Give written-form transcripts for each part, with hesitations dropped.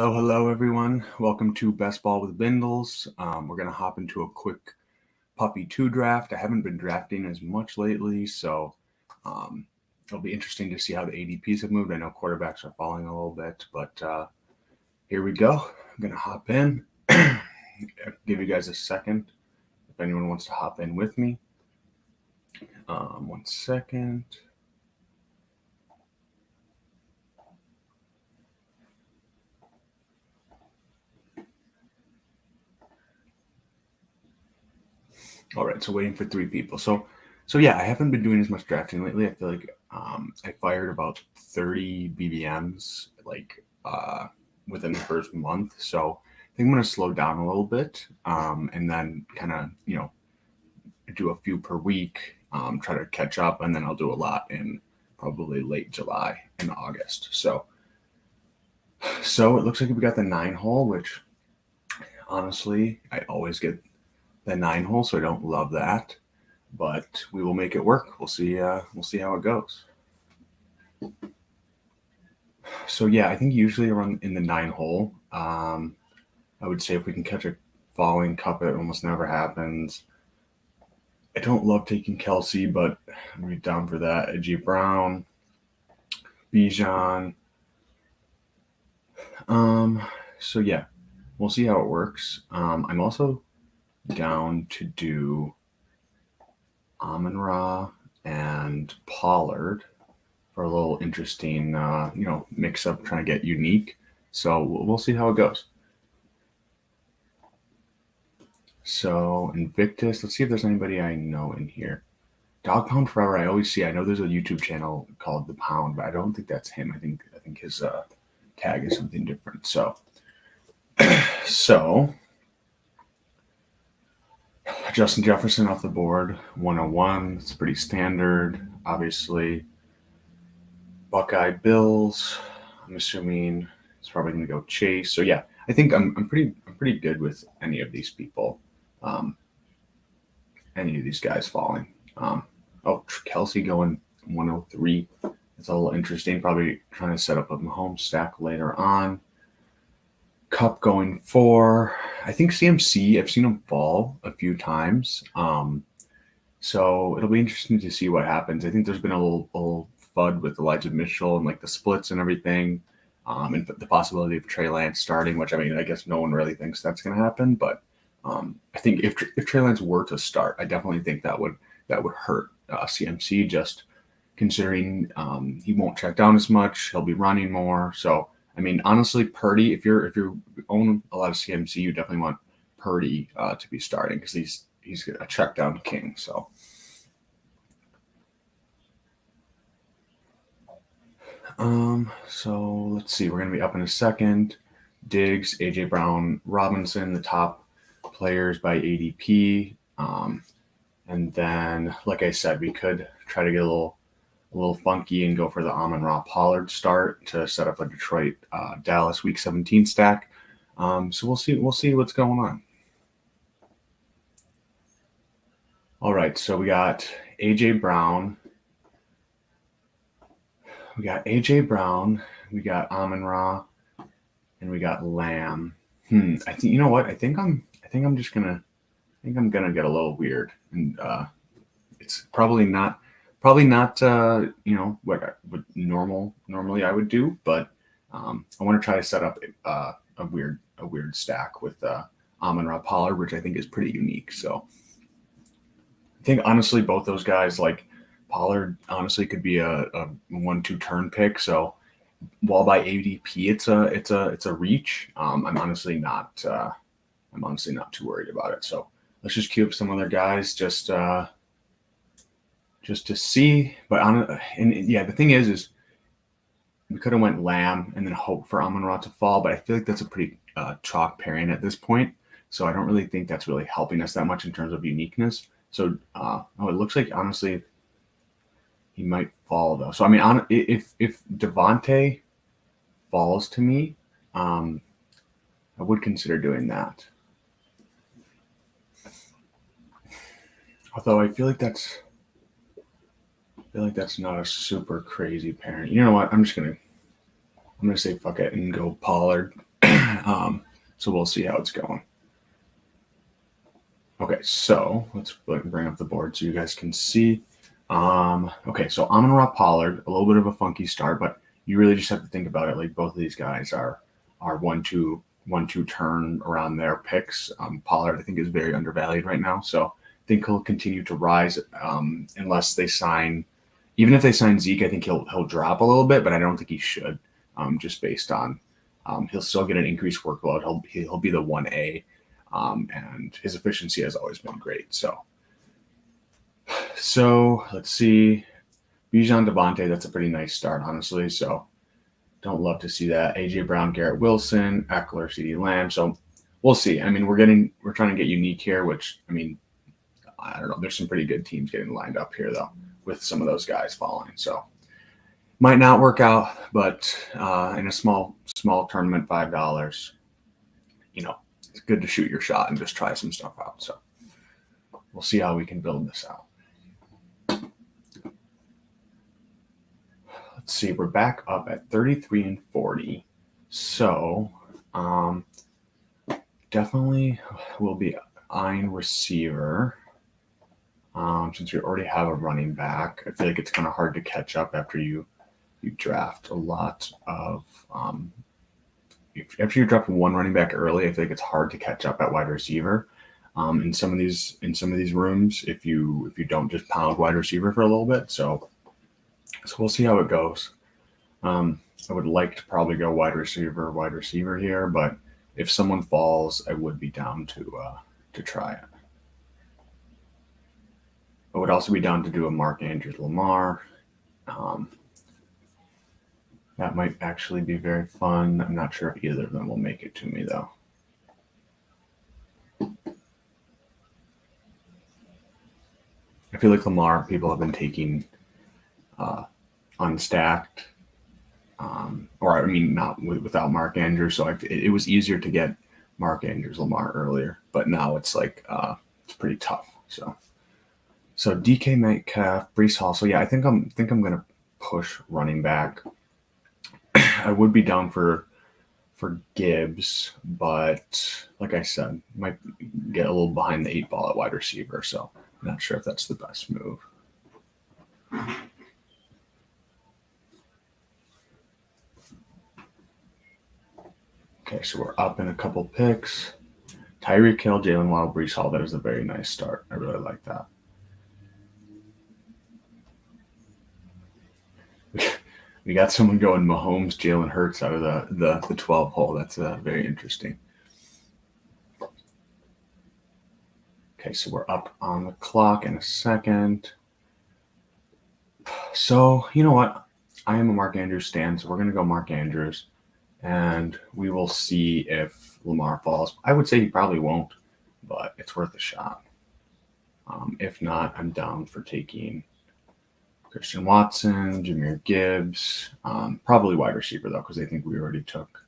Hello, everyone. Welcome to Best Ball with Bindles. We're going to hop into a quick Puppy 2 draft. I haven't been drafting as much lately, so it'll be interesting to see how the ADPs have moved. I know quarterbacks are falling a little bit, but here we go. I'm going to hop in. Give you guys a second if anyone wants to hop in with me. 1 second. All right, so waiting for 3 people. So yeah, I haven't been doing as much drafting lately. I feel like I fired about 30 BBMs within the first month. So I think I'm going to slow down a little bit and then kind of, do a few per week, try to catch up, and then I'll do a lot in probably late July and August. So it looks like we got the 9 hole, which honestly, I always get the 9 hole, so I don't love that. But we will make it work. We'll see how it goes. So yeah, I think usually around in the 9 hole, I would say if we can catch a falling cup, it almost never happens. I don't love taking Kelsey, but I'm gonna be down for that. AJ Brown, Bijan. So yeah, we'll see how it works. I'm also down to do Amon-Ra and Pollard for a little interesting, mix up, trying to get unique. So we'll see how it goes. So Invictus, let's see if there's anybody I know in here. Dog Pound Forever, I always see. I know there's a YouTube channel called The Pound, but I don't think that's him. I think his tag is something different. So Justin Jefferson off the board, 101. It's pretty standard, obviously. Buckeye Bills. I'm assuming it's probably going to go Chase. So yeah, I think I'm pretty good with any of these people. Any of these guys falling. Kelsey going 103. It's a little interesting. Probably trying to set up a Mahomes stack later on. Cup going 4. I think CMC, I've seen him fall a few times. So it'll be interesting to see what happens. I think there's been a little FUD with Elijah Mitchell and like the splits and everything. And the possibility of Trey Lance starting, which I guess no one really thinks that's going to happen. But I think if Trey Lance were to start, I definitely think that would hurt CMC, just considering he won't check down as much. He'll be running more. So, honestly, Purdy, if you own a lot of CMC, you definitely want Purdy to be starting because he's a check down king. So. So let's see. We're going to be up in a second. Diggs, AJ Brown, Robinson, the top players by ADP. And then, like I said, we could try to get a little funky and go for the Amon-Ra Pollard start to set up a Detroit Dallas Week 17 stack. So we'll see what's going on. All right, so we got AJ Brown. We got Amon-Ra, and we got Lamb. I think, you know what? I think I'm gonna get a little weird, and it's probably not what normally I would do, but I want to try to set up a weird stack with Amon-Ra Pollard, which I think is pretty unique. So I think honestly both those guys, like Pollard, honestly could be a 1-2 turn pick. So while by ADP it's a reach, I'm honestly not too worried about it. So let's just queue up some other guys just to see. But the thing is we could have went Lamb and then hope for Amon-Ra to fall, but I feel like that's a pretty chalk pairing at this point. So I don't really think that's really helping us that much in terms of uniqueness. So it looks like honestly he might fall though. So if Devontae falls to me, I would consider doing that. Although I feel like that's not a super crazy pairing. You know what? I'm gonna say fuck it and go Pollard. So we'll see how it's going. Okay, so let's bring up the board so you guys can see. Okay, so Amon-Ra Pollard, a little bit of a funky start, but you really just have to think about it like both of these guys are 1-2 turn around their picks. Pollard, I think, is very undervalued right now, so I think he'll continue to rise unless they sign. Even if they sign Zeke, I think he'll drop a little bit, but I don't think he should, just based on he'll still get an increased workload. He'll be the 1A, and his efficiency has always been great. So let's see. Bijan Devontae, that's a pretty nice start, honestly. So don't love to see that. AJ Brown, Garrett Wilson, Eckler, CeeDee Lamb. So we'll see. I mean, we're trying to get unique here, which, I mean, I don't know. There's some pretty good teams getting lined up here, though, with some of those guys falling. So might not work out, but in a small tournament, $5, it's good to shoot your shot and just try some stuff out. So we'll see how we can build this out. Let's see, we're back up at 33 and 40. So definitely we'll be eyeing receiver. Since we already have a running back, I feel like it's kind of hard to catch up after you draft a lot of after you draft one running back early. I feel like it's hard to catch up at wide receiver. In some of these rooms, if you don't just pound wide receiver for a little bit. So we'll see how it goes. I would like to probably go wide receiver here, but if someone falls, I would be down to try it. I would also be down to do a Mark Andrews Lamar. That might actually be very fun. I'm not sure if either of them will make it to me, though. I feel like Lamar, people have been taking unstacked, or I mean, not without Mark Andrews. So it was easier to get Mark Andrews Lamar earlier, but now it's like it's pretty tough. So DK Metcalf, Breece Hall. So yeah, I think I'm gonna push running back. I would be down for Gibbs, but like I said, might get a little behind the 8 ball at wide receiver. So I'm not sure if that's the best move. Okay, so we're up in a couple picks. Tyreek Hill, Jalen Waddle, Breece Hall. That is a very nice start. I really like that. We got someone going Mahomes, Jalen Hurts out of the 12 hole. That's very interesting. Okay, so we're up on the clock in a second. So you know what? I am a Mark Andrews stan, so we're going to go Mark Andrews, and we will see if Lamar falls. I would say he probably won't, but it's worth a shot. If not, I'm down for taking Christian Watson, Jahmyr Gibbs, probably wide receiver though, because I think we already took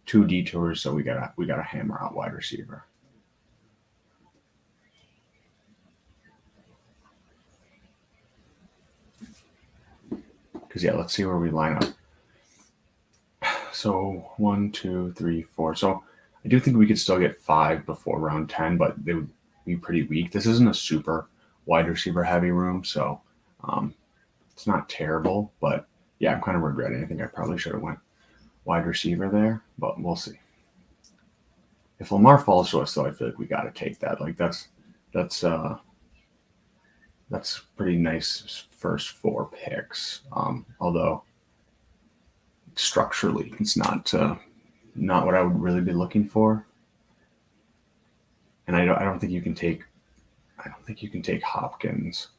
2 detours, so we gotta hammer out wide receiver. Because yeah, let's see where we line up. So 1, 2, 3, 4. So I do think we could still get 5 before round 10, but they would be pretty weak. This isn't a super wide receiver heavy room, so it's not terrible, but yeah, I'm kind of regretting. I think I probably should have went wide receiver there, but we'll see. If Lamar falls to us, though, I feel like we got to take that. Like that's pretty nice first 4 picks. Although structurally, it's not what I would really be looking for. And I don't think you can take Hopkins.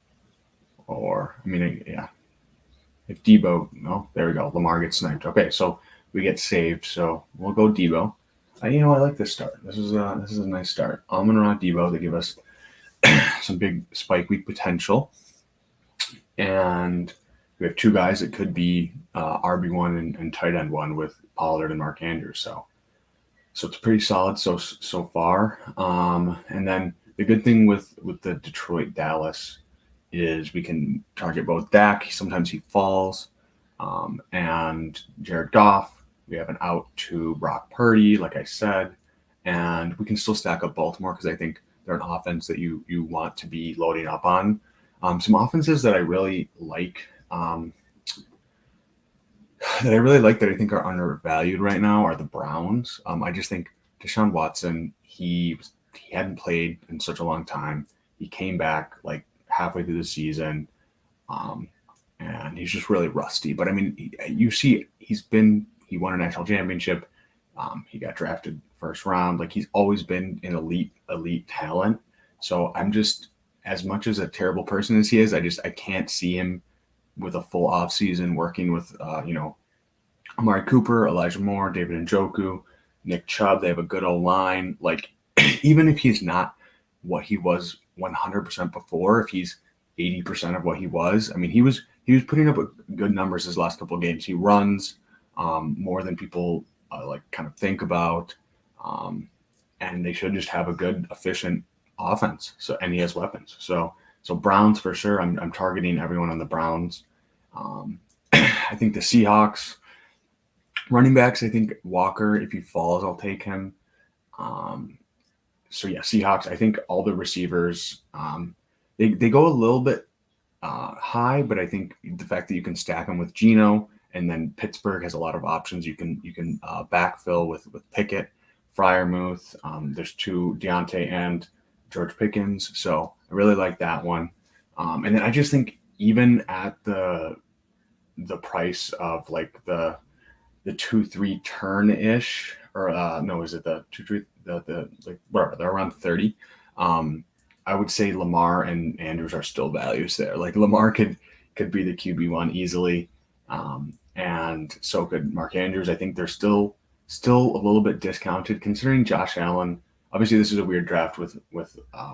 Or, I mean, yeah. If Debo, no, there we go. Lamar gets sniped. Okay, so we get saved. So we'll go Debo. I like this start. This is a nice start. Amon-Ra, Debo, they give us some big spike week potential. And we have 2 guys that could be RB1 and tight end 1 with Pollard and Mark Andrews. So it's pretty solid so far. And then the good thing with the Detroit Dallas is we can target both Dak. Sometimes he falls, and Jared Goff. We have an out to Brock Purdy, like I said, and we can still stack up Baltimore because I think they're an offense that you want to be loading up on. Some offenses that I really like, that I think are undervalued right now are the Browns. I just think Deshaun Watson, he hadn't played in such a long time. He came back like halfway through the season, um, and he's just really rusty. But I mean, you see, he won a national championship. He got drafted first round. Like he's always been an elite talent. So I'm just, as much as a terrible person as he is, I can't see him with a full off season working with Amari Cooper, Elijah Moore, David Njoku, Nick Chubb. They have a good old line. Like even if he's not what he was 100% before, if he's 80% of what he was, I mean he was putting up good numbers his last couple of games. He runs more than people like kind of think about, and they should just have a good, efficient offense. So, and he has weapons. So Browns for sure. I'm targeting everyone on the Browns. I think the Seahawks running backs. I think Walker, if he falls, I'll take him. So yeah, Seahawks. I think all the receivers. They go a little bit high, but I think the fact that you can stack them with Geno, and then Pittsburgh has a lot of options. You can backfill with Pickett, Freiermuth. There's two, Deontay and George Pickens. So I really like that one. And then I just think even at the price of like the 2-3 turn ish, or no, is it the 2-3 the like whatever, they're around 30. I would say Lamar and Andrews are still values there. Like Lamar could be the QB1 easily, and so could Mark Andrews. I think they're still a little bit discounted considering Josh Allen. Obviously, this is a weird draft with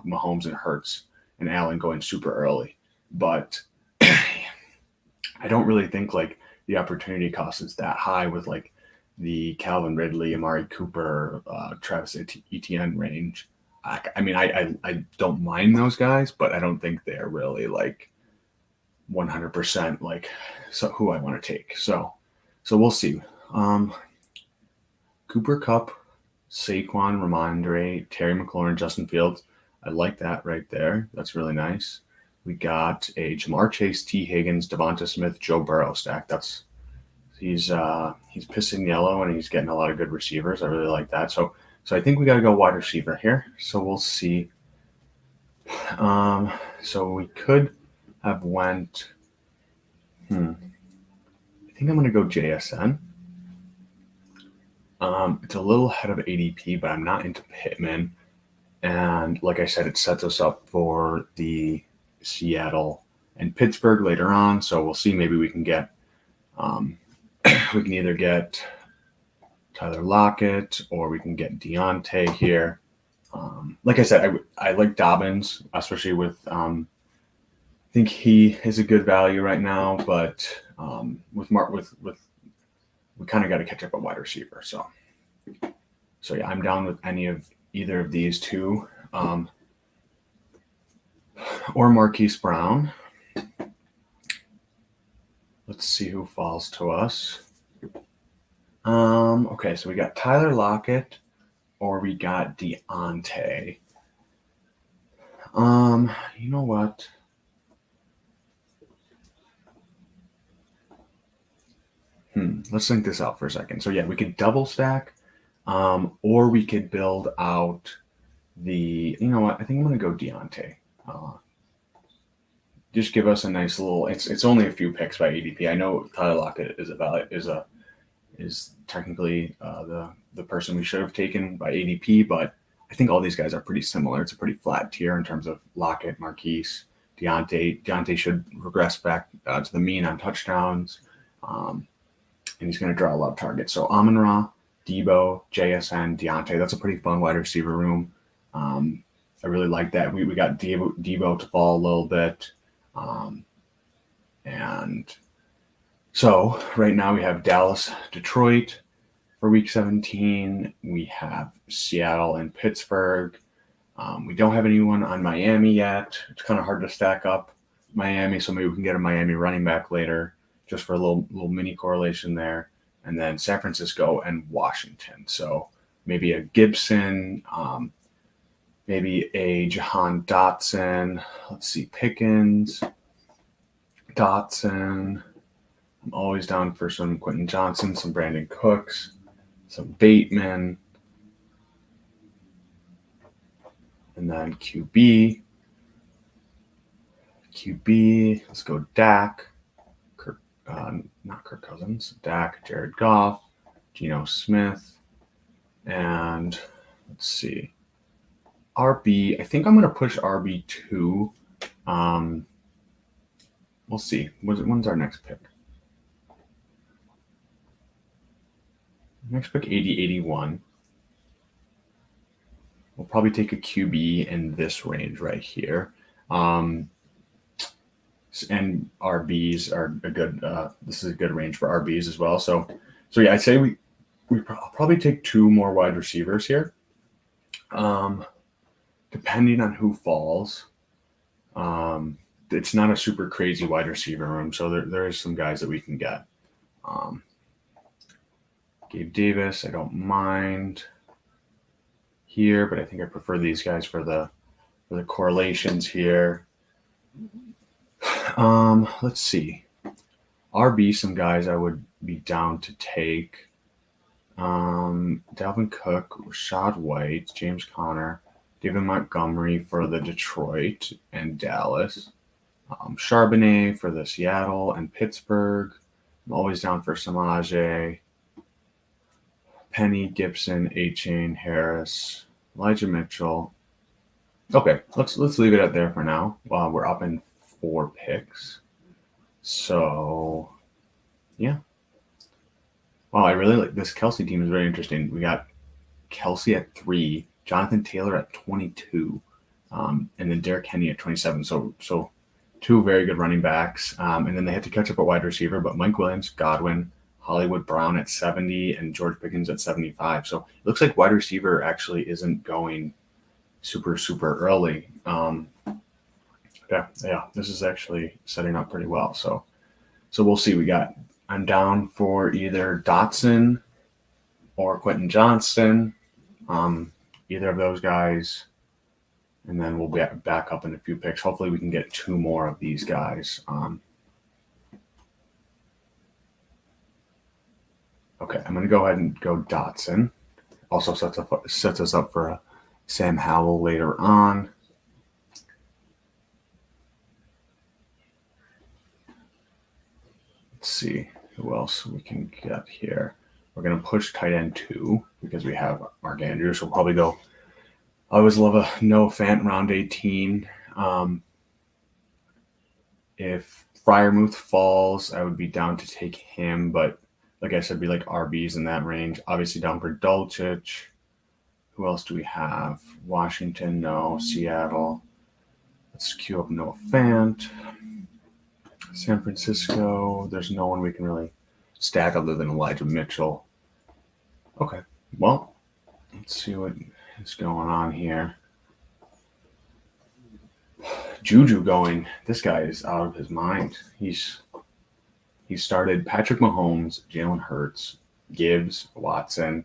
Mahomes and Hurts and Allen going super early, but I don't really think like the opportunity cost is that high with like the Calvin Ridley, Amari Cooper, Travis Etienne range. I mean, I don't mind those guys, but I don't think they're really like 100% like who I want to take. So we'll see. Cooper Kupp, Saquon, Ramondre, Terry McLaurin, Justin Fields. I like that right there. That's really nice. We got a Jamar Chase, T. Higgins, Devonta Smith, Joe Burrow stack. He's pissing yellow and he's getting a lot of good receivers. I really like that. So I think we got to go wide receiver here. So we'll see. So we could have went. I think I'm going to go JSN. It's a little ahead of ADP, but I'm not into Pittman. And like I said, it sets us up for the Seattle and Pittsburgh later on. So we'll see. Maybe we can get. We can either get Tyler Lockett or we can get Deontay here. Like I said, I like Dobbins, especially with. I think he is a good value right now, but with we kind of got to catch up at wide receiver. So yeah, I'm down with either of these two, or Marquise Brown. Let's see who falls to us. Okay, so we got Tyler Lockett or we got Deontay. You know what? Let's think this out for a second. So yeah, we could double stack, or we could build out you know what? I think I'm going to go Deontay. Just give us a nice little. It's only a few picks by ADP. I know Tyler Lockett is technically the person we should have taken by ADP, but I think all these guys are pretty similar. It's a pretty flat tier in terms of Lockett, Marquise, Deontay. Deontay should regress back to the mean on touchdowns, and he's going to draw a lot of targets. So Amon-Ra, Debo, JSN, Deontay. That's a pretty fun wide receiver room. I really like that. We got Debo to fall a little bit. And so right now we have Dallas, Detroit for week 17. We have Seattle and Pittsburgh. We don't have anyone on Miami yet. It's kind of hard to stack up Miami, so maybe we can get a Miami running back later just for a little mini correlation there. and then San Francisco and Washington. So maybe a Gibson, maybe a Jahan Dotson. Let's see, Pickens, Dotson. I'm always down for some Quentin Johnson, some Brandon Cooks, some Bateman, and then QB. Let's go Dak. Not Kirk Cousins. Dak, Jared Goff, Geno Smith, and let's see. RB. I think I'm going to push RB2. We'll see. When's our next pick? Next pick, 80-81. We'll probably take a QB in this range right here. And RBs are a good. This is a good range for RBs as well. So yeah, I'd say I'll probably take 2 more wide receivers here. Depending on who falls, it's not a super crazy wide receiver room, so there is some guys that we can get. Gabe Davis, I don't mind here, but I think I prefer these guys for the correlations here. Let's see. RB, some guys I would be down to take. Dalvin Cook, Rashad White, James Conner, David Montgomery for the Detroit and Dallas. Charbonnet for the Seattle and Pittsburgh. I'm always down for Samaje. Penny, Gibson, A-Chain, Harris, Elijah Mitchell. Okay, let's leave it at there for now. We're up in 4 picks. So, yeah. Wow, I really like this Kelce team. Is very interesting. We got Kelce at 3, Jonathan Taylor at 22, and then Derrick Henry at 27. So 2 very good running backs. And then they had to catch up at wide receiver, but Mike Williams, Godwin, Hollywood Brown at 70, and George Pickens at 75. So it looks like wide receiver actually isn't going super, super early. Yeah, this is actually setting up pretty well. So we'll see. I'm down for either Dotson or Quentin Johnston, either of those guys, and then we'll be back up in a few picks. Hopefully we can get 2 more of these guys. Okay, I'm going to go ahead and go Dotson. Also sets us up for a Sam Howell later on. Let's see who else we can get here. We're going to push tight end 2 because we have Mark Andrews. We'll probably go. I always love a Noah Fant round 18. If Freiermuth falls, I would be down to take him, but like I said, be like RBs in that range. Obviously down for Dulcich. Who else do we have? Washington, no. Seattle. Let's queue up Noah Fant. San Francisco. There's no one we can really stack other than Elijah Mitchell. Okay. Well, let's see what is going on here. Juju going. This guy is out of his mind. He started Patrick Mahomes, Jalen Hurts, Gibbs, Watson,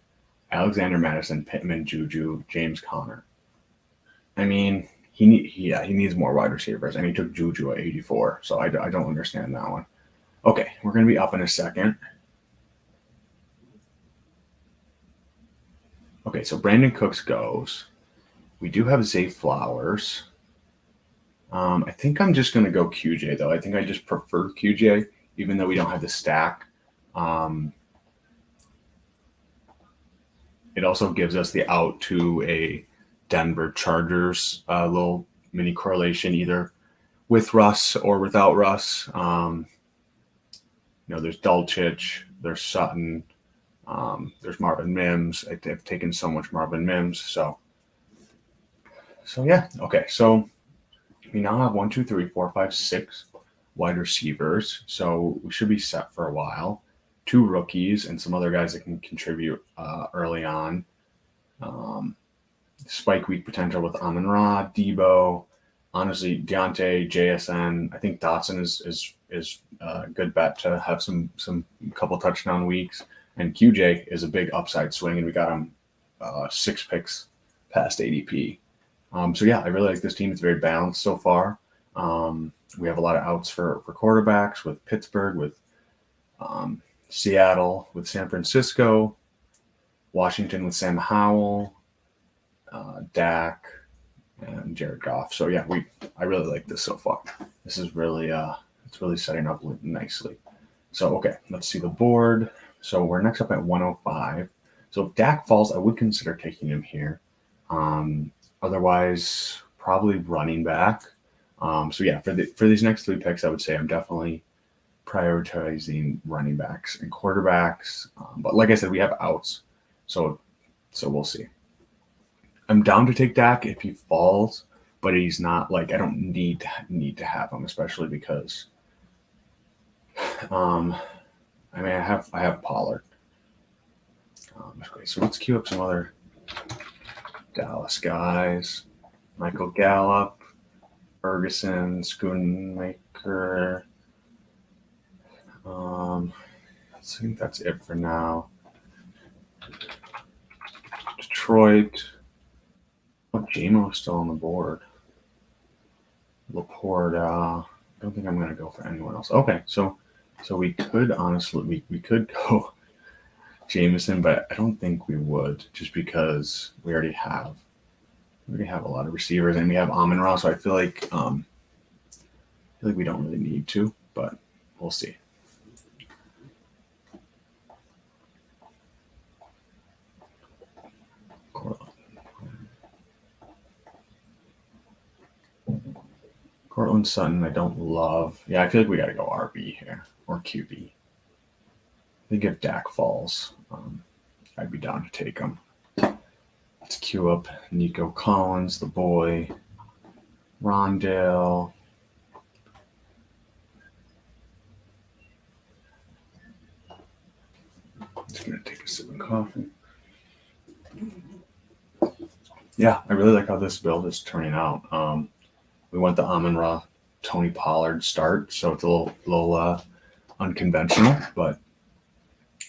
Alexander Madison, Pittman, Juju, James Conner. I mean, he needs more wide receivers, and he took Juju at 84, so I don't understand that one. Okay, we're going to be up in a second. Okay, so Brandon Cooks goes. We do have Zay Flowers. I think I'm just going to go QJ, though. I think I just prefer QJ, even though we don't have the stack. It also gives us the out to a Denver Chargers little mini correlation, either with Russ or without Russ. There's Dulcich, there's Sutton, there's Marvin Mims. I've taken so much Marvin Mims. So yeah. Okay. So we now have 1, 2, 3, 4, 5, 6 wide receivers. So we should be set for a while. 2 rookies and some other guys that can contribute early on. Spike week potential with Amon-Ra, Debo, honestly, Deontay, JSN. I think Dotson is a good bet to have some couple touchdown weeks. And QJ is a big upside swing, and we got him 6 picks past ADP. So yeah, I really like this team. It's very balanced so far. We have a lot of outs for quarterbacks with Pittsburgh, with Seattle, with San Francisco, Washington with Sam Howell, Dak, and Jared Goff. So yeah, I really like this so far. This is really it's really setting up nicely. So okay, let's see the board. So we're next up at 105. So if Dak falls, I would consider taking him here. Otherwise, probably running back. So yeah, for these next 3 picks, I would say I'm definitely prioritizing running backs and quarterbacks. But like I said, we have outs, so we'll see. I'm down to take Dak if he falls, but he's not like I don't need to have him, especially because I have Pollard. Okay, so let's queue up some other Dallas guys. Michael Gallup, Ferguson, Schoonmaker. I think that's it for now. Detroit. Oh, JMO's still on the board. Laporta. I don't think I'm going to go for anyone else. Okay, so we could honestly we could go Jameson, but I don't think we would, just because we already have a lot of receivers, and we have Amon-Ra, so I feel like we don't really need to, but we'll see. Cortland Sutton, I don't love. Yeah, I feel like we got to go RB here or QB. I think if Dak falls, I'd be down to take him. Let's queue up Nico Collins, the boy, Rondale. Just gonna take a sip of coffee. Yeah, I really like how this build is turning out. We went the Amon-Ra, Tony Pollard start, so it's a little unconventional, but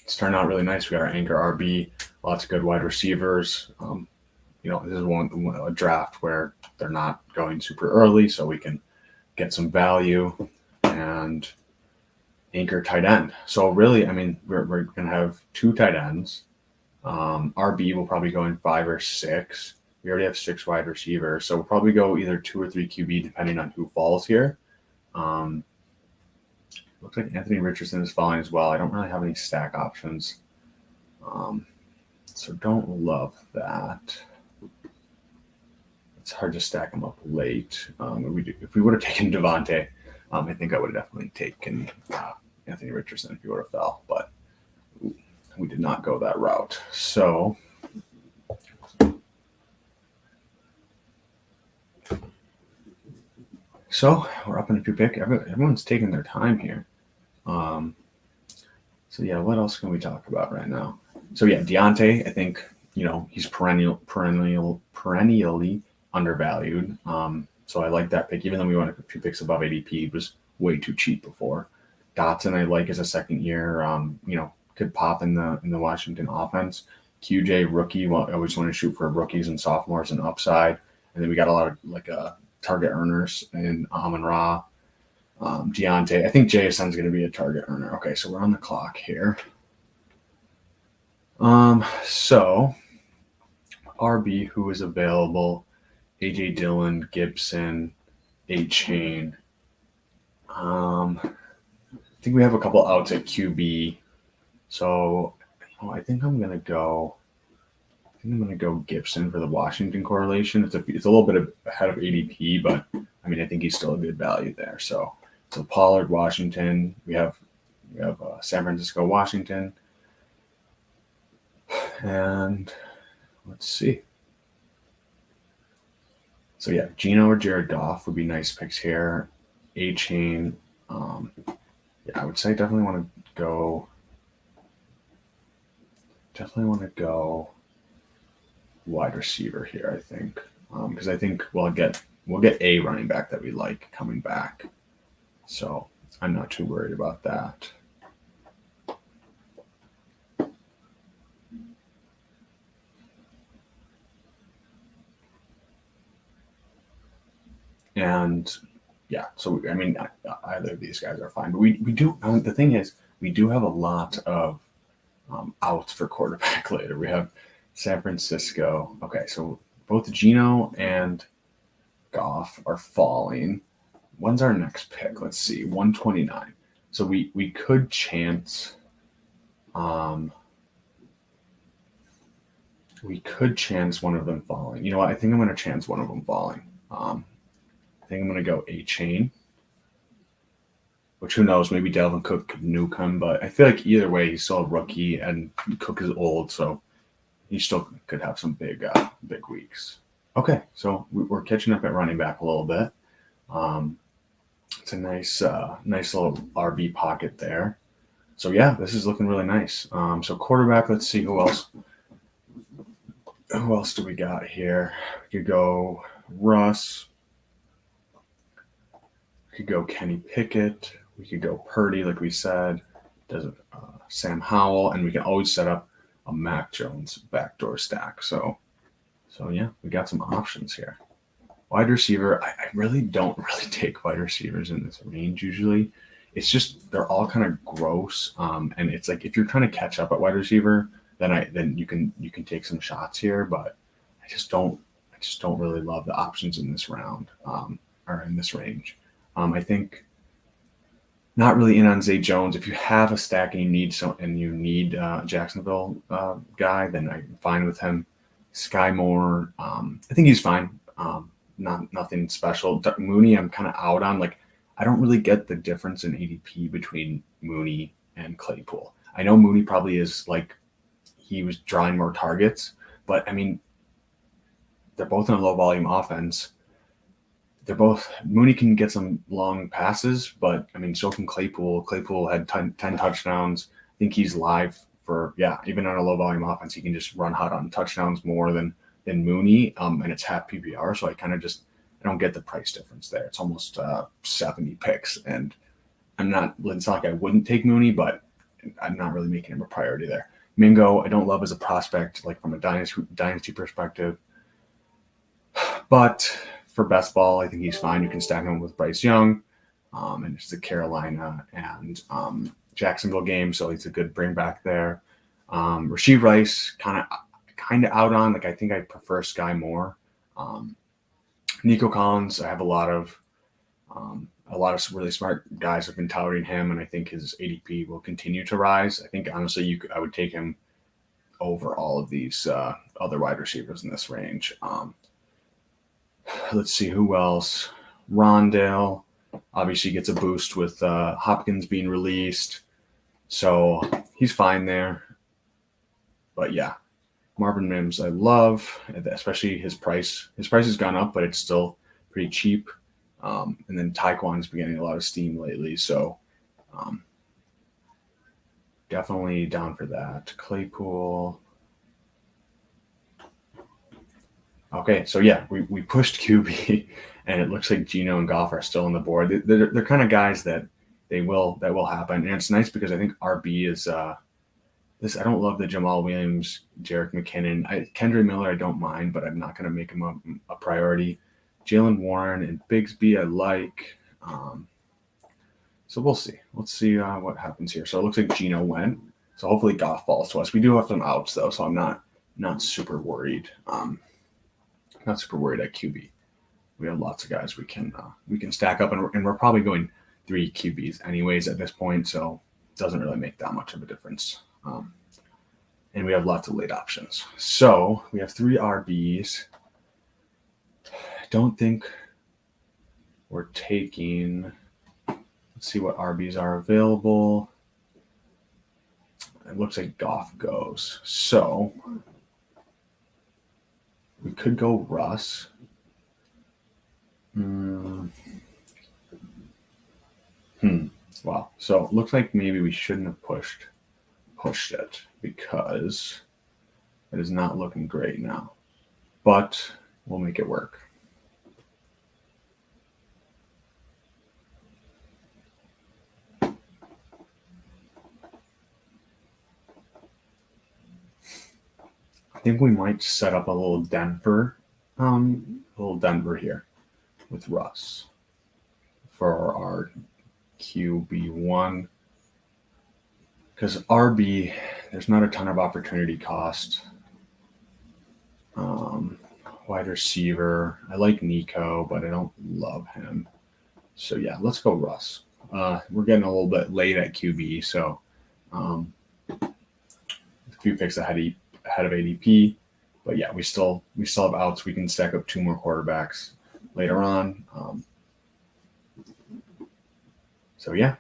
it's turned out really nice. We got our anchor RB, lots of good wide receivers. This is a draft where they're not going super early, so we can get some value and anchor tight end. So really, I mean, we're going to have 2 tight ends. RB will probably go in 5 or 6. We already have 6 wide receivers, so we'll probably go either 2 or 3 QB depending on who falls here. Looks like Anthony Richardson is falling as well. I don't really have any stack options, so don't love that. It's hard to stack him up late. If we would have taken Devontae, I think I would have definitely taken Anthony Richardson if he would have fell, but we did not go that route. So we're up in a 2 pick. Everyone's taking their time here. So yeah, what else can we talk about right now? So yeah, Deontay, I think, he's perennially undervalued. So I like that pick, even though we went a few picks above ADP. It was way too cheap before. Dotson, I like as a second year, could pop in the Washington offense. QJ, rookie. Well, I always want to shoot for rookies and sophomores and upside. And then we got a lot of target earners in Amon-Ra, Deontay. I think JSN's going to be a target earner. Okay, so we're on the clock here. So RB, who is available? AJ Dillon, Gibson, A-Chain. I think we have a couple outs at QB. So I think I'm going to go Gibson for the Washington correlation. It's a little bit ahead of ADP, but I mean, I think he's still a good value there. So Pollard, Washington. We have San Francisco, Washington, and let's see. So yeah, Geno or Jared Goff would be nice picks here. A-Chain. I would say definitely want to go wide receiver here, I think, because I think we'll get a running back that we like coming back, so I'm not too worried about that. And yeah, so I mean, either of these guys are fine. But we do. The thing is, we do have a lot of outs for quarterback later. We have San Francisco. Okay, so both Geno and Goff are falling. When's our next pick? Let's see, 129. So we could chance. We could chance one of them falling. You know what? I think I'm going to chance one of them falling. I think I'm going to go A-Chain, which who knows? Maybe Dalvin Cook could nuke him, but I feel like either way, he's still a rookie and Cook is old, so he still could have some big weeks. Okay, so we're catching up at running back a little bit. It's a nice little RB pocket there. So yeah, this is looking really nice. So quarterback, let's see who else. Who else do we got here? We could go Russ. We could go Kenny Pickett. We could go Purdy, like we said. Does Sam Howell, and we can always set up a Mac Jones backdoor stack. So yeah, we got some options here. Wide receiver, I really don't take wide receivers in this range usually. It's just they're all kind of gross, and it's like if you're trying to catch up at wide receiver, then you can take some shots here. But I just don't really love the options in this round or in this range. I think not really in on Zay Jones. If you have a stack and you need Jacksonville guy, then I'm fine with him. Sky Moore, I think he's fine. Nothing special. Mooney, I'm kind of out on. Like, I don't really get the difference in ADP between Mooney and Claypool. I know Mooney probably is like he was drawing more targets, but I mean, they're both in a low volume offense. Mooney can get some long passes, but I mean, so can Claypool. Claypool had 10 touchdowns. I think he's live for, even on a low volume offense, he can just run hot on touchdowns more than Mooney. And it's half PPR. So I don't get the price difference there. It's almost 70 picks. And it's not like I wouldn't take Mooney, but I'm not really making him a priority there. Mingo, I don't love as a prospect, like from a dynasty perspective. But for best ball, I think he's fine. You can stack him with Bryce Young, and it's the Carolina and Jacksonville game, so it's a good bring back there. Rashee Rice, kind of out on. Like I think I prefer Sky more. Nico Collins, I have a lot of really smart guys have been touting him, and I think his ADP will continue to rise. I think honestly, I would take him over all of these other wide receivers in this range. Let's see who else. Rondale obviously gets a boost with Hopkins being released, so he's fine there. But yeah, Marvin Mims I love, especially his price. His price has gone up, but it's still pretty cheap. And then Tyquan's been getting a lot of steam lately, so definitely down for that. Claypool. Okay, so yeah, we pushed QB, and it looks like Geno and Goff are still on the board. They're kind of guys that will happen, and it's nice because I think RB is this. I don't love the Jamal Williams, Jerick McKinnon, Kendra Miller. I don't mind, but I'm not going to make him a priority. Jalen Warren and Bigsby I like. So we'll see. Let's see what happens here. So it looks like Geno went. So hopefully Goff falls to us. We do have some outs though, so I'm not super worried. Not super worried at QB. We have lots of guys we can stack up, and we're probably going 3 QBs anyways at this point, so it doesn't really make that much of a difference. And we have lots of late options. So we have 3 RBs. I don't think we're taking. Let's see what RBs are available. It looks like Goff goes. So we could go Russ. Wow. So it looks like maybe we shouldn't have pushed it because it is not looking great now. But we'll make it work. I think we might set up a little Denver here. with Russ for our QB1. Because RB, there's not a ton of opportunity cost. Wide receiver, I like Nico, but I don't love him. So yeah, let's go Russ. We're getting a little bit late at QB, so a few picks ahead of ADP. But yeah, we still have outs. We can stack up 2 more quarterbacks later on. So yeah,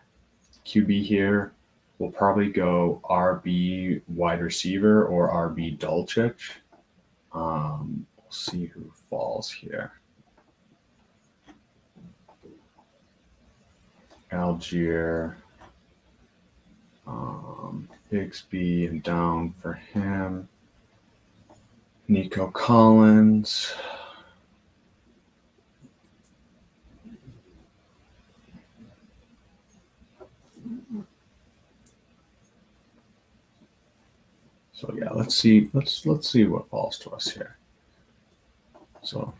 QB here. We'll probably go RB wide receiver or RB Dulcich. We'll see who falls here. Algier, Bigsby, and down for him. Nico Collins. So yeah, let's see what falls to us here. So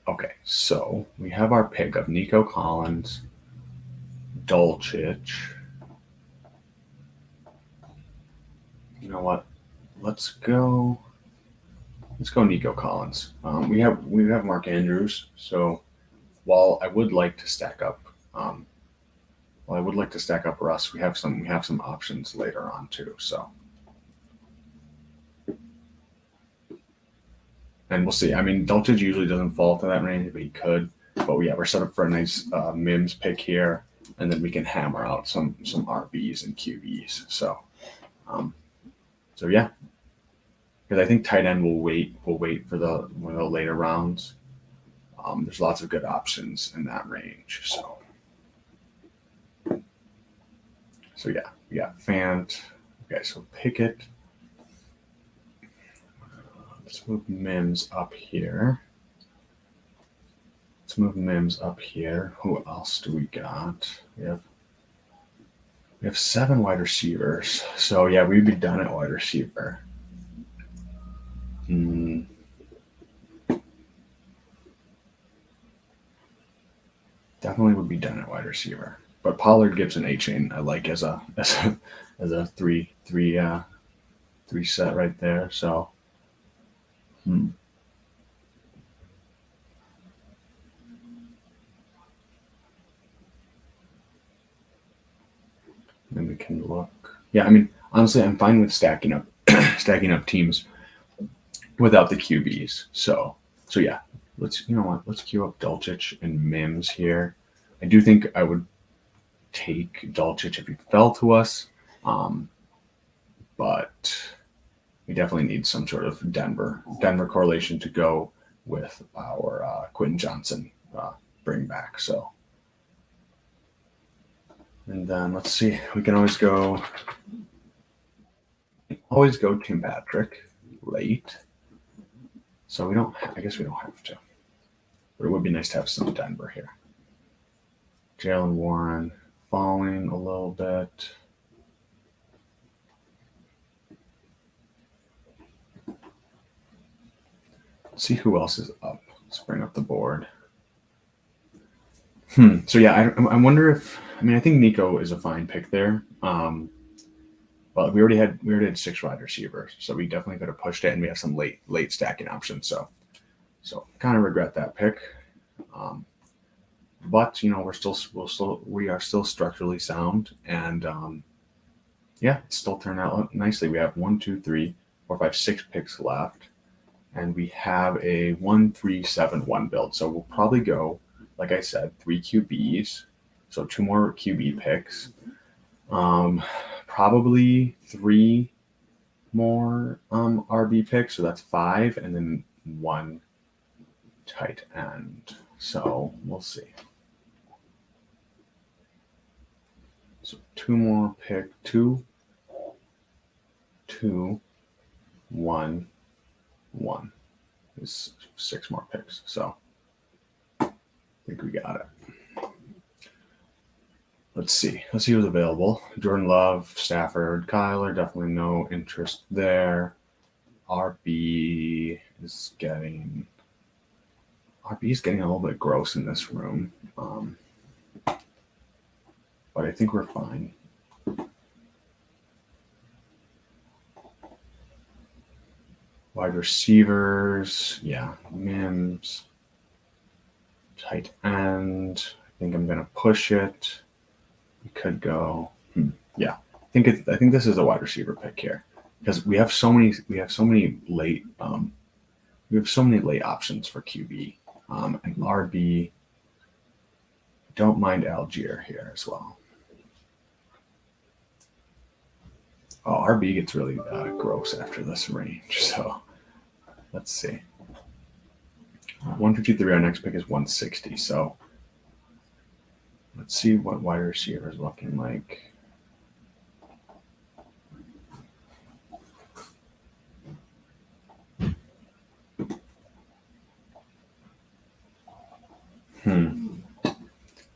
okay, so we have our pick of Nico Collins, Dulcich. You know what? Let's go Nico Collins. We have Mark Andrews. So while I would like to stack up, Russ, we have some options later on too. So, and we'll see. I mean, Dulcich usually doesn't fall to that range, but he could. But we're set up for a nice Mims pick here, and then we can hammer out some RBs and QBs. So, yeah, because I think tight end will wait for the later rounds. There's lots of good options in that range. So yeah, we got Fant. Okay, so Pickett. Let's move Mims up here. Who else do we got? We have 7 wide receivers. So yeah, we'd be done at wide receiver. Definitely would be done at wide receiver. But Pollard, Gibson, A-Chain, I like as a three set right there. So then we can look. Yeah, I mean, honestly, I'm fine with stacking up teams without the QBs. So yeah, let's queue up Dulcich and Mims here. I do think I would take Dulcich if he fell to us, but we definitely need some sort of Denver correlation to go with our Quentin Johnson bring back. So, and then let's see, we can always go Tim Patrick late. So I guess we don't have to, but it would be nice to have some Denver here. Jaylen Warren falling a little bit. Let's see who else is up. Let's bring up the board. So yeah, I wonder if, I think Nico is a fine pick there. But we already had 6 wide receivers, so we definitely could have pushed it, and we have some late stacking options. So kind of regret that pick. But we are still structurally sound, and it still turned out nicely. We have 1, 2, 3, 4, 5, 6 picks left, and we have a 1-3-7-1 build. So we'll probably go, like I said, 3 QBs, so 2 more QB picks, probably 3 more RB picks, so that's 5, and then 1 tight end. So we'll see. So 2 more pick, 2, 1, 1 is 6 more picks. So I think we got it. Let's see who's available. Jordan Love, Stafford, Kyler, definitely no interest there. RB is getting RB is getting a little bit gross in this room, but I think we're fine. Wide receivers, yeah, Mims, tight end. I think I'm gonna push it. We could go, yeah. I think this is a wide receiver pick here because we have so many late options for QB and RB. Don't mind Algier here as well. Oh, RB gets really gross after this range, so let's see. 153. Our next pick is 160. So let's see what wide receiver is looking like.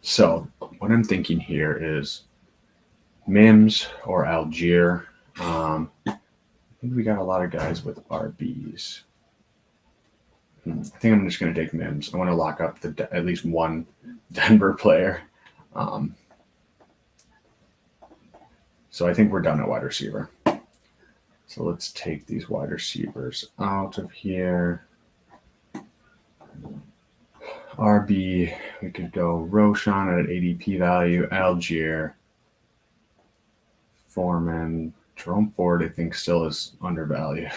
So what I'm thinking here is Mims or Algier. I think we got a lot of guys with RBs. I think I'm just going to take Mims. I want to lock up at least one Denver player. So I think we're done at wide receiver. So let's take these wide receivers out of here. RB, we could go Roshan at an ADP value, Algier, Foreman, Jerome Ford, I think still is undervalued.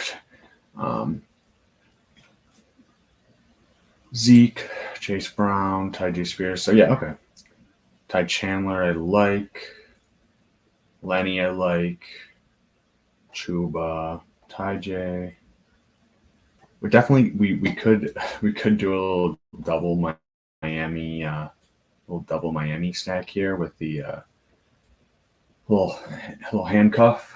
Zeke, Chase Brown, Ty J. Spears. So yeah, okay. Ty Chandler, I like. Lenny, I like. Chuba, Ty J. We definitely we could do a little double Miami stack here with the little handcuff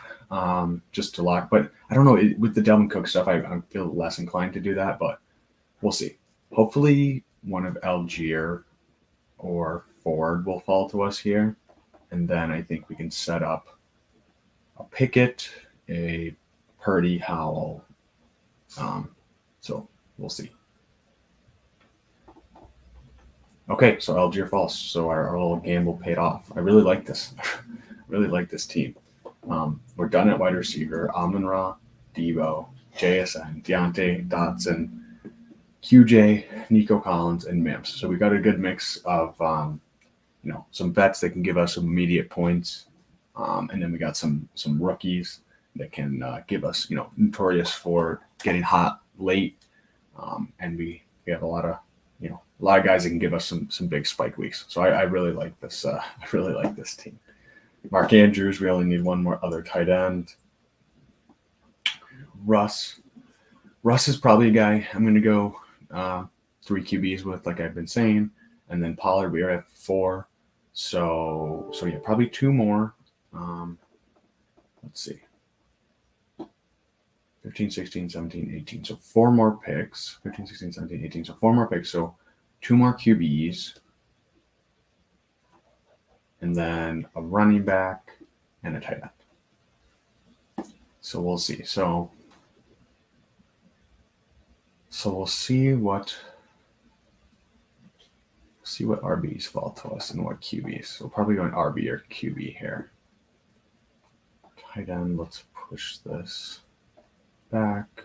just to lock. But I don't know, with the Delvin Cook stuff, I feel less inclined to do that, but we'll see. Hopefully one of Algier or Ford will fall to us here, and then I think we can set up a Pickett, a Purdy, Howell. So we'll see. Okay, so Algier falls. So our little gamble paid off. I really like this. Really like this team. We're done at wide receiver. Amon-Ra, Debo, JSN, Deontay, Dotson, QJ, Nico Collins, and Mims. So we got a good mix of some vets that can give us some immediate points, and then we got some rookies that can give us notorious for getting hot late, and we have a lot of guys that can give us some big spike weeks. So I really like this. I really like this team. Mark Andrews, we only need one more other tight end. Russ is probably a guy I'm going to go 3 QBs with, like I've been saying, and then Pollard we are at 4. So yeah, probably 2 more. Let's see. 15, 16, 17, 18. So 4 more picks. 15, 16, 17, 18. So 4 more picks. So 2 more QBs. And then a running back and a tight end. So we'll see. So we'll see what RBs fall to us and what QBs. So we'll probably go an RB or QB here. Tight end, let's push this back.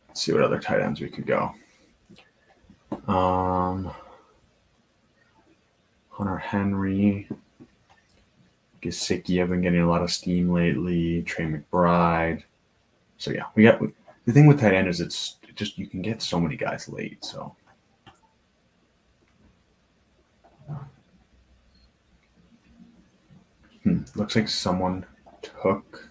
Let's see what other tight ends we could go. Hunter Henry, Gesicki. I've been getting a lot of steam lately. Trey McBride. So yeah, we got the thing with tight end is it's just you can get so many guys late. So looks like someone took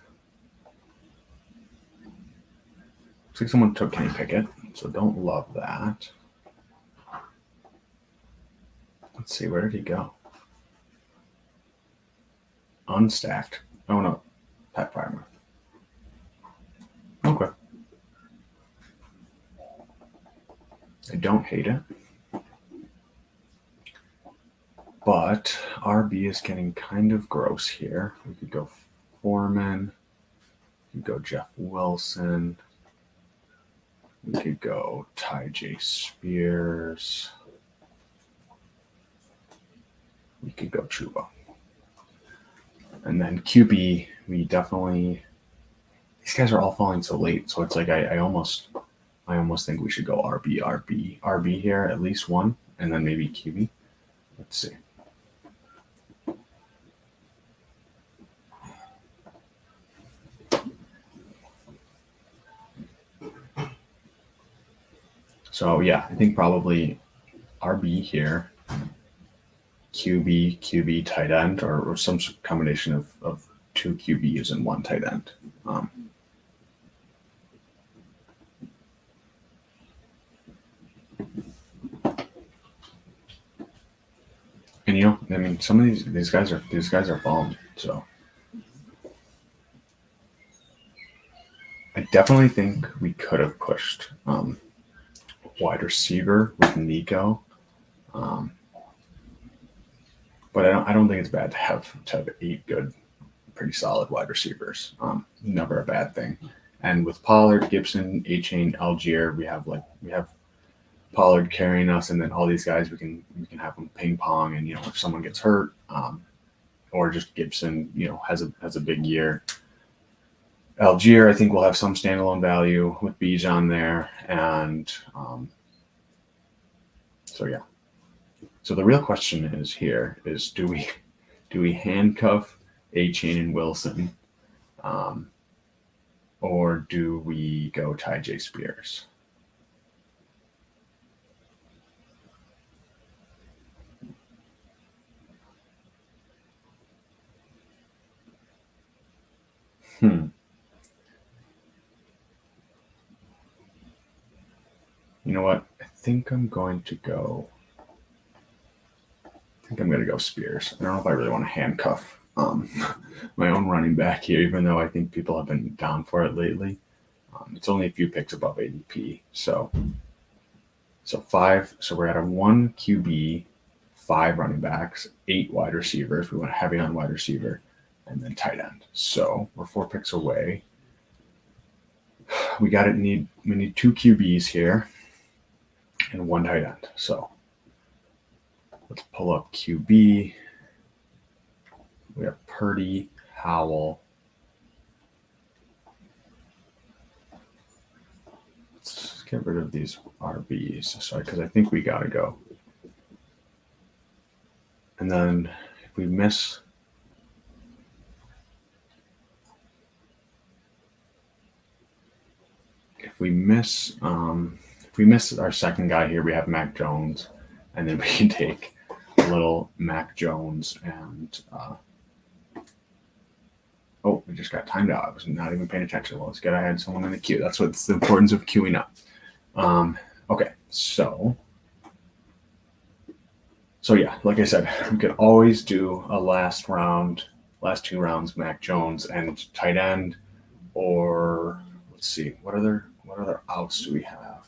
Kenny Pickett. So don't love that. Let's see, where did he go? Unstacked. Oh no, Pat Frymouth. Okay. I don't hate it. But RB is getting kind of gross here. We could go Foreman. We could go Jeff Wilson. We could go Tyjae Spears. We could go Chuba. And then QB, we definitely, these guys are all falling so late. So it's like I almost think we should go RB here, at least one, and then maybe QB. Let's see. So yeah, I think probably RB here, QB, tight end, or some combination of two QBs and one tight end. And I mean, some of these guys are falling. So I definitely think we could have pushed wide receiver with Nico, but I don't think it's bad to have 8 good, pretty solid wide receivers. Never a bad thing. And with Pollard, Gibson, A-Chain, Algier, we have Pollard carrying us, and then all these guys we can have them ping pong, and if someone gets hurt, or just Gibson, has a big year. Algier, I think, will have some standalone value with Bijan there, and so yeah. So the real question is do we handcuff A-Chain and Wilson, or do we go Tyjae Spears? You know what? I think I'm going to go Spears. I don't know if I really want to handcuff my own running back here, even though I think people have been down for it lately. It's only a few picks above ADP. So 5. So we're at a 1 QB, 5 running backs, 8 wide receivers. We went heavy on wide receiver, and then tight end. So we're 4 picks away. We need 2 QBs here and 1 tight end. So let's pull up QB. We have Purdy, Howell. Let's get rid of these RBs. Sorry, because I think we got to go. And then if we miss our second guy here, we have Mac Jones, and then we can take a little Mac Jones and we just got timed out. I was not even paying attention. Well, it's good I had someone in the queue. That's what's the importance of queuing up. Okay, so yeah, like I said, we could always do a last 2 rounds, Mac Jones and tight end, or let's see, what other outs do we have?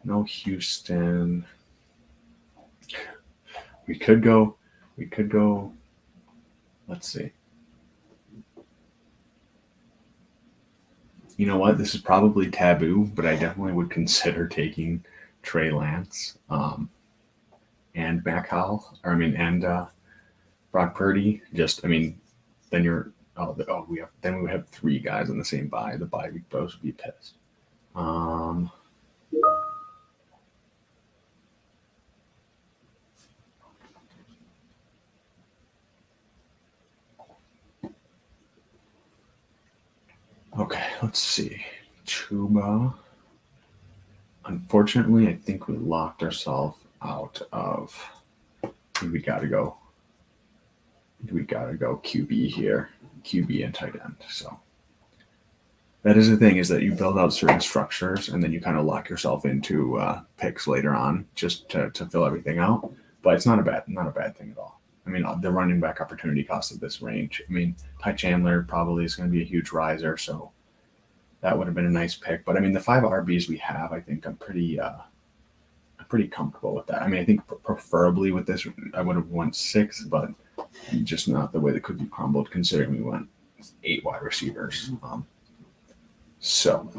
No Houston. We could go. Let's see. You know what? This is probably taboo, but I definitely would consider taking Trey Lance and Mac Howell, and Brock Purdy. Then you're we would have 3 guys on the same bye. The bye week bros would be pissed. Okay, let's see. Chuba. Unfortunately, I think we locked ourselves out of. We gotta go QB here, QB and tight end. So that is the thing, is that you build out certain structures and then you kind of lock yourself into picks later on just to fill everything out. But it's not a bad thing at all. I mean, the running back opportunity cost of this range. I mean, Ty Chandler probably is going to be a huge riser, so that would have been a nice pick. But I mean, the 5 RBs we have, I think I'm pretty pretty comfortable with that. I mean, I think preferably with this, I would have went 6, but just not the way the cookie crumbled, considering we went 8 wide receivers. So,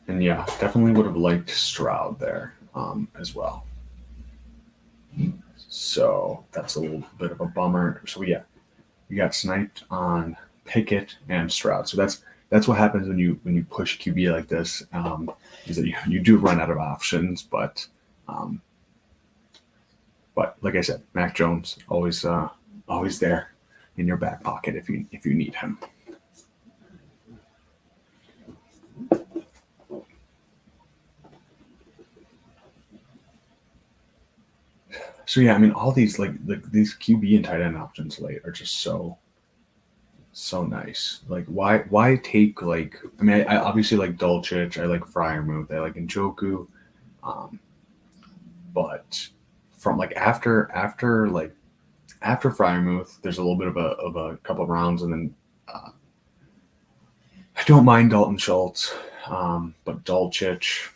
and yeah, definitely would have liked Stroud there as well. So that's a little bit of a bummer. So yeah, we got sniped on Pickett and Stroud. So that's what happens when you push QB like this. Is that you do run out of options, but like I said, Mac Jones always there in your back pocket if you need him. So yeah, I mean, all these like these QB and tight end options late are just so nice. Like, why take like? I mean, I obviously like Dulcich, I like Freiermuth, I like Njoku, but from like after Freiermuth, there's a little bit of a couple of rounds, and then I don't mind Dalton Schultz, but Dulcich,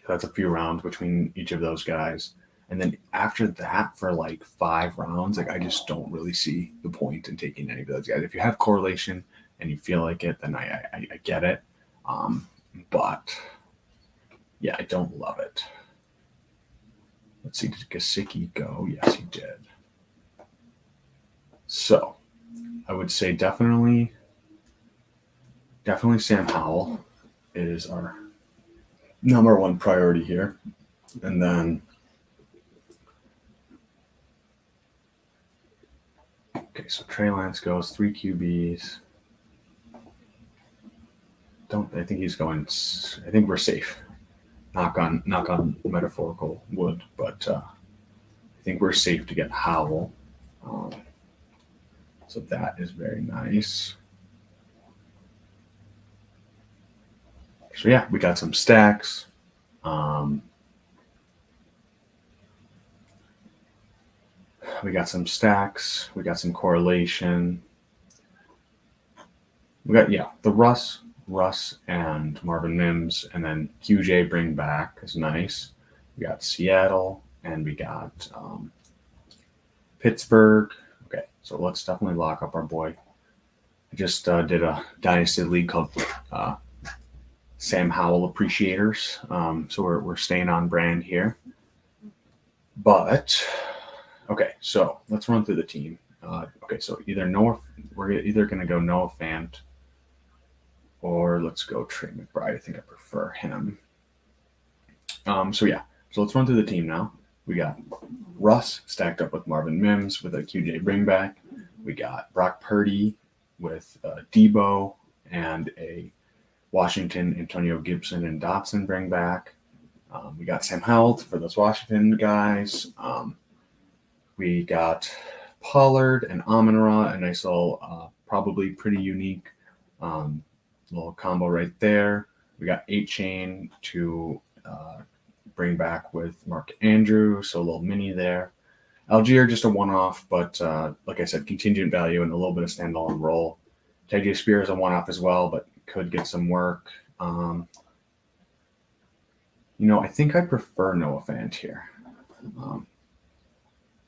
that's a few rounds between each of those guys. And then after that, for like 5 rounds, like I just don't really see the point in taking any of those guys. If you have correlation and you feel like it, then I get it. But yeah, I don't love it. Let's see, did Gesicki go? Yes, he did. So I would say definitely Sam Howell is our number 1 priority here. And then okay, so Trey Lance goes 3 QBs. I think he's going. I think we're safe. Knock on metaphorical wood, but I think we're safe to get Howell. So that is very nice. So yeah, we got some stacks. We got some stacks. We got some correlation. We got the Russ and Marvin Mims, and then QJ bring back is nice. We got Seattle, and we got Pittsburgh. Okay, so let's definitely lock up our boy. I just did a Dynasty League called Sam Howell Appreciators. So we're staying on brand here. But okay, so let's run through the team. Okay, so we're either going to go Noah Fant, or let's go Trey McBride. I think I prefer him. So let's run through the team now. We got Russ stacked up with Marvin Mims with a QJ bringback. We got Brock Purdy with Debo and a Washington, Antonio Gibson, and Dotson bringback. We got Sam Howell for those Washington guys. We got Pollard and Amon-Ra, a nice little, probably pretty unique little combo right there. We got 8-Chain to bring back with Mark Andrews, so a little mini there. Algier, just a one-off, but like I said, contingent value and a little bit of standalone role. Tyjae Spears, a one-off as well, but could get some work. I think I prefer Noah Fant here. I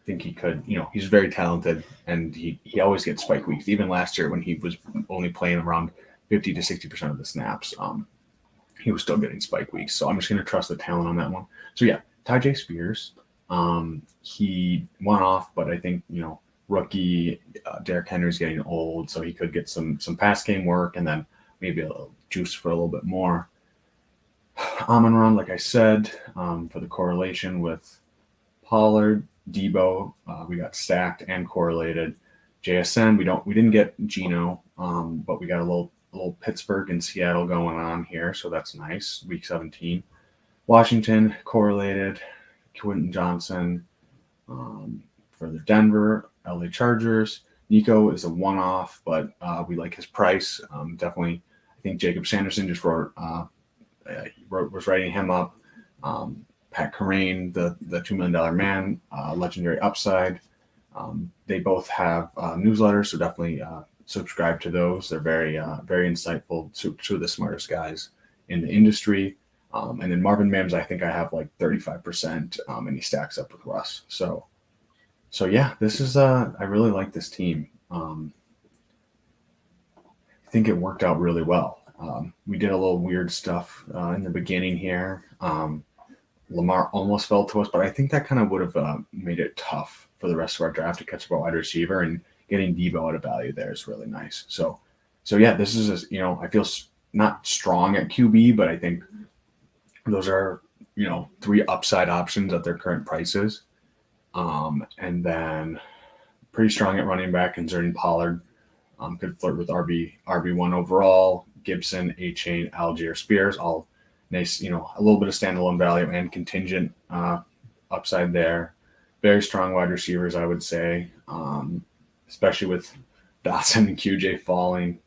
think he could, he's very talented, and he always gets spike weeks. Even last year when he was only playing around 50 to 60% of the snaps, he was still getting spike weeks. So I'm just going to trust the talent on that one. So yeah, Tyjae Spears, he went off, but I think, rookie Derrick Henry's getting old, so he could get some pass game work and then maybe a little juice for a little bit more. Amon-Ra, like I said, for the correlation with Pollard, Debo, we got stacked and correlated. JSN, we didn't get Geno, but we got a little Pittsburgh and Seattle going on here, so that's nice. Week 17. Washington correlated. Quentin Johnson for the Denver, LA Chargers. Nico is a one-off, but we like his price. Definitely, I think Jacob Sanderson just was writing him up. Pat Kerrane, the $2 million man, legendary upside. They both have newsletters, so definitely subscribe to those. They're very insightful, two of the smartest guys in the industry. And then Marvin Mims, I think I have like 35%, and he stacks up with Russ. So yeah, this is I really like this team. I think it worked out really well. We did a little weird stuff in the beginning here. Lamar almost fell to us, but I think that kind of would have made it tough for the rest of our draft to catch up a wide receiver, and getting Debo at a value there is really nice. So yeah, this is I feel not strong at QB, but I think those are 3 upside options at their current prices, and then pretty strong at running back, concerning Pollard. Could flirt with RB1 overall. Gibson, A-Chain, Algier, Spears, all nice, a little bit of standalone value and contingent upside there. Very strong wide receivers, I would say, especially with Dotson and QJ falling.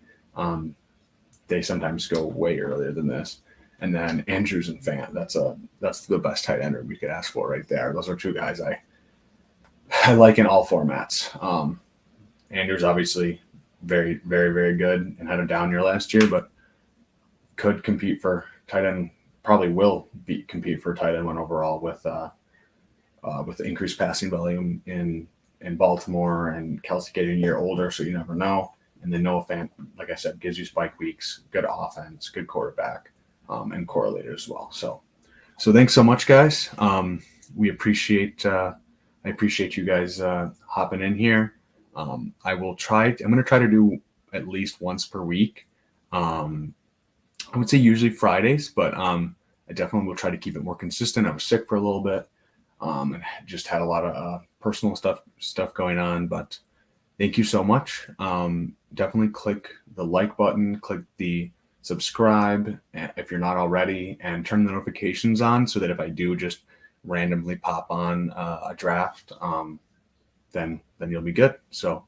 They sometimes go way earlier than this. And then Andrews and Fant, that's the best tight end we could ask for right there. Those are 2 guys I like in all formats. Andrews obviously very, very, very good and had a down year last year, but could compete for tight end. Probably will compete for tight end 1 overall with the increased passing volume in Baltimore, and Kelsey getting a year older, so you never know. And then Noah Fant, like I said, gives you spike weeks, good offense, good quarterback, and correlated as well. So thanks so much, guys. We appreciate I appreciate you guys hopping in here. I'm going to try to do at least once per week. I would say usually Fridays, but I definitely will try to keep it more consistent. I was sick for a little bit, and just had a lot of personal stuff going on, but thank you so much. Definitely click the like button, click the subscribe if you're not already, and turn the notifications on so that if I do just randomly pop on a draft, then you'll be good. So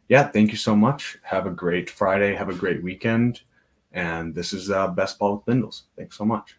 yeah, thank you so much. Have a great Friday. Have a great weekend. And this is Best Ball with Bindles. Thanks so much.